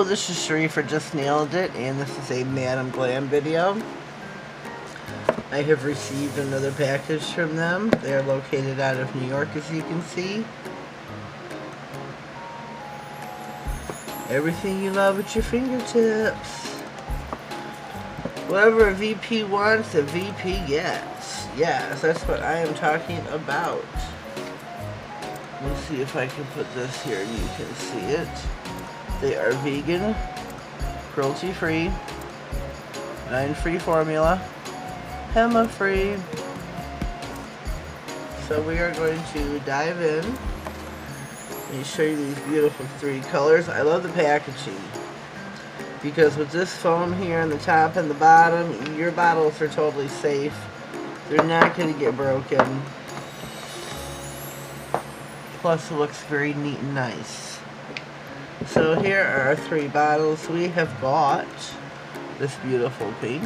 Hello, this is Sheree for Just Nailed It, and this is a Madam Glam video. I have received another package from them. They are located out of New York, as you can see. Everything you love at your fingertips. Whatever a VP wants, a VP gets. Yes, that's what I am talking about. Let's see if I can put this here and you can see it. They are vegan, cruelty-free, 9-free formula, HEMA-free. So we are going to dive in and show you these beautiful 3 colors. I love the packaging because with this foam here on the top and the bottom, your bottles are totally safe. They're not going to get broken. Plus it looks very neat and nice. So here are our 3 bottles. We have got this beautiful pink,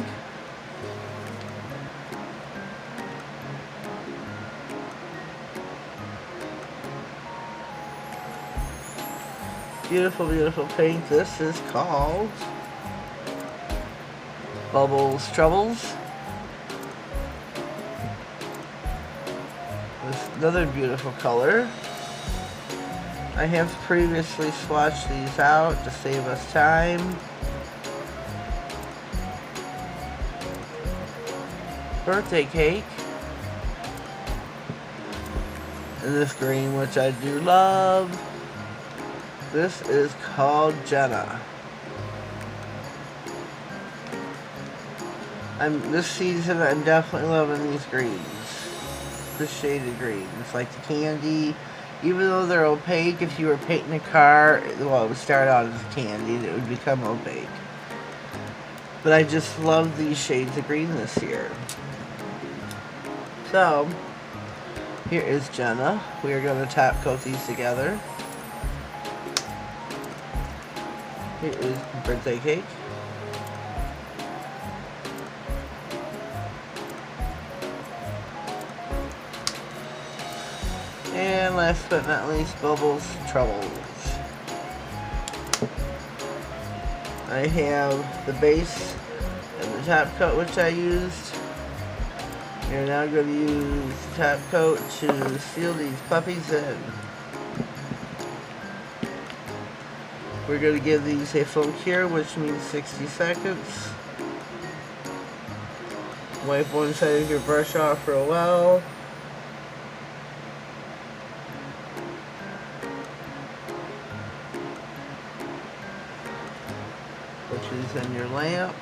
beautiful, beautiful pink. This is called Bubbles Troubles. This another beautiful color. I have previously swatched these out to save us time. Birthday cake. And this green, which I do love. This is called Jenna. This season I'm definitely loving these greens. This shaded green. It's like the candy. Even though they're opaque, if you were painting a car, well, it would start out as candy and it would become opaque. But I just love these shades of green this year. So, here is Jenna. We are going to top coat these together. Here is birthday cake. And last but not least, Bubbles Troubles. I have the base and the top coat, which I used. We're now going to use the top coat to seal these puppies in. We're going to give these a full cure, which means 60 seconds. Wipe one side of your brush off real well. Put these in your lamp.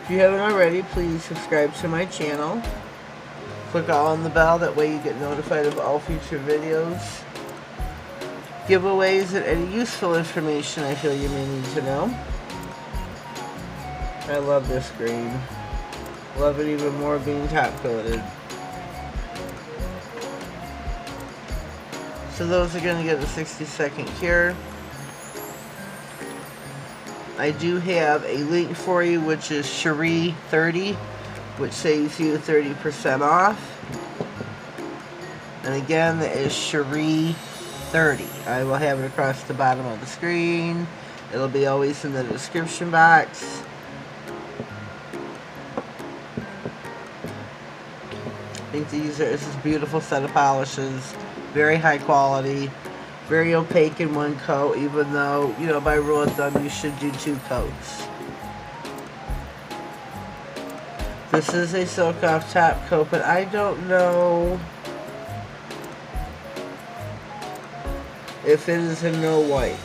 If you haven't already, please subscribe to my channel. Click on the bell, that way you get notified of all future videos, giveaways, and any useful information I feel you may need to know. I love this green. Love it even more being top coated. So those are going to get a 60-second cure. I do have a link for you, which is Sheree30, which saves you 30% off. And again, that is Sheree30. I will have it across the bottom of the screen. It'll be always in the description box. I think this is a beautiful set of polishes. Very high quality, very opaque in one coat, even though, you know, by rule of thumb you should do 2 coats. This is a silk off top coat, but I don't know if it is in no white.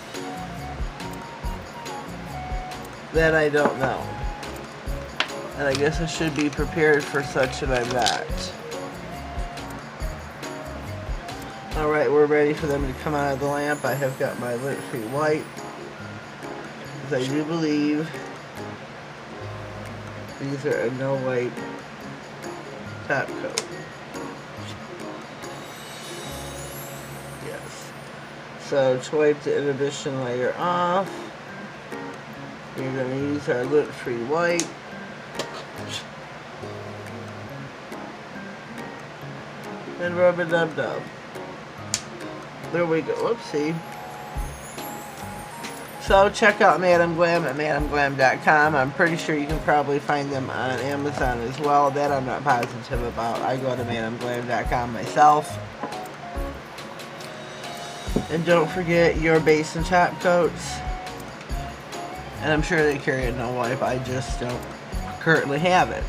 That I don't know. And I guess I should be prepared for such, and I'm not. Alright, we're ready for them to come out of the lamp. I have got my lint-free white, because I do believe these are a no white top coat. Yes. So to wipe the inhibition layer off, we're going to use our lint-free white. and rub-a-dub-dub. There we go. Whoopsie. So check out Madam Glam at madamglam.com. I'm pretty sure you can probably find them on Amazon as well. That I'm not positive about. I go to madamglam.com myself. And don't forget your base and top coats. And I'm sure they carry a no wipe. I just don't currently have it.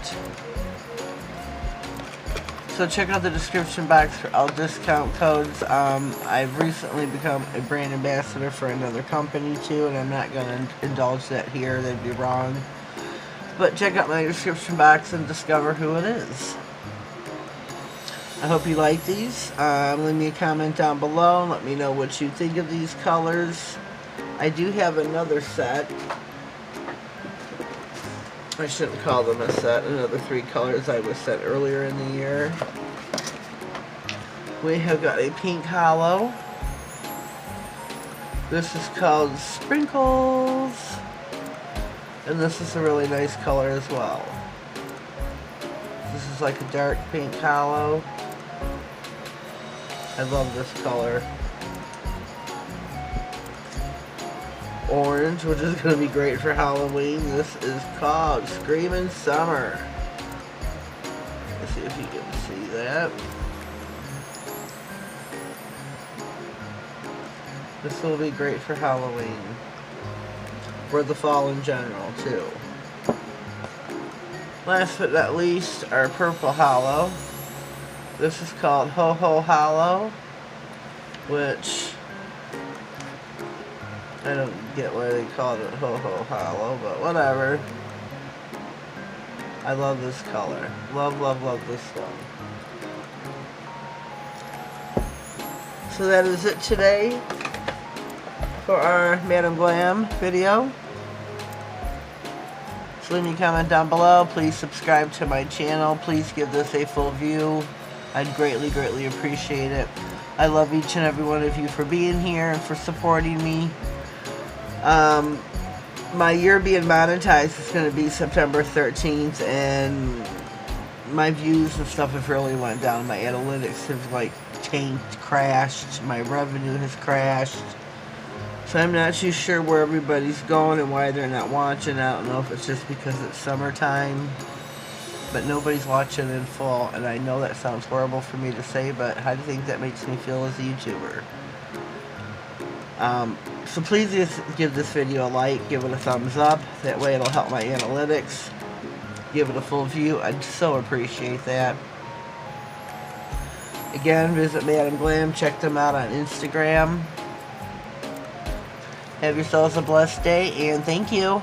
So check out the description box for all discount codes. I've recently become a brand ambassador for another company too, and I'm not going to indulge that here. That'd be wrong. But check out my description box and discover who it is. I hope you like these. Leave me a comment down below and let me know what you think of these colors. I do have another set. I shouldn't call them a set. Another 3 colors I was sent earlier in the year. We have got a pink hollow. This is called Sprinkles. And this is a really nice color as well. This is like a dark pink hollow. I love this color. Orange, which is going to be great for Halloween. This is called Screamin' Summer. Let's see if you can see that. This will be great for Halloween. For the fall in general, too. Last but not least, our purple hollow. This is called Ho Ho Hollow, which I don't get why they called it Ho Ho Hollow, but whatever. I love this color. Love, love, love this one. So that is it today for our Madam Glam video. So leave me a comment down below. Please subscribe to my channel. Please give this a full view. I'd greatly, greatly appreciate it. I love each and every one of you for being here and for supporting me. My year being monetized is going to be September 13th, and my views and stuff have really went down. My analytics have like tanked, crashed. My revenue has crashed. So I'm not too sure where everybody's going and why they're not watching. I don't know if it's just because it's summertime, but nobody's watching in full. And I know that sounds horrible for me to say, but how do you think that makes me feel as a YouTuber? So please just give this video a like, give it a thumbs up. That way it'll help my analytics. Give it a full view. I'd so appreciate that. Again, visit Madam Glam. Check them out on Instagram. Have yourselves a blessed day, and thank you.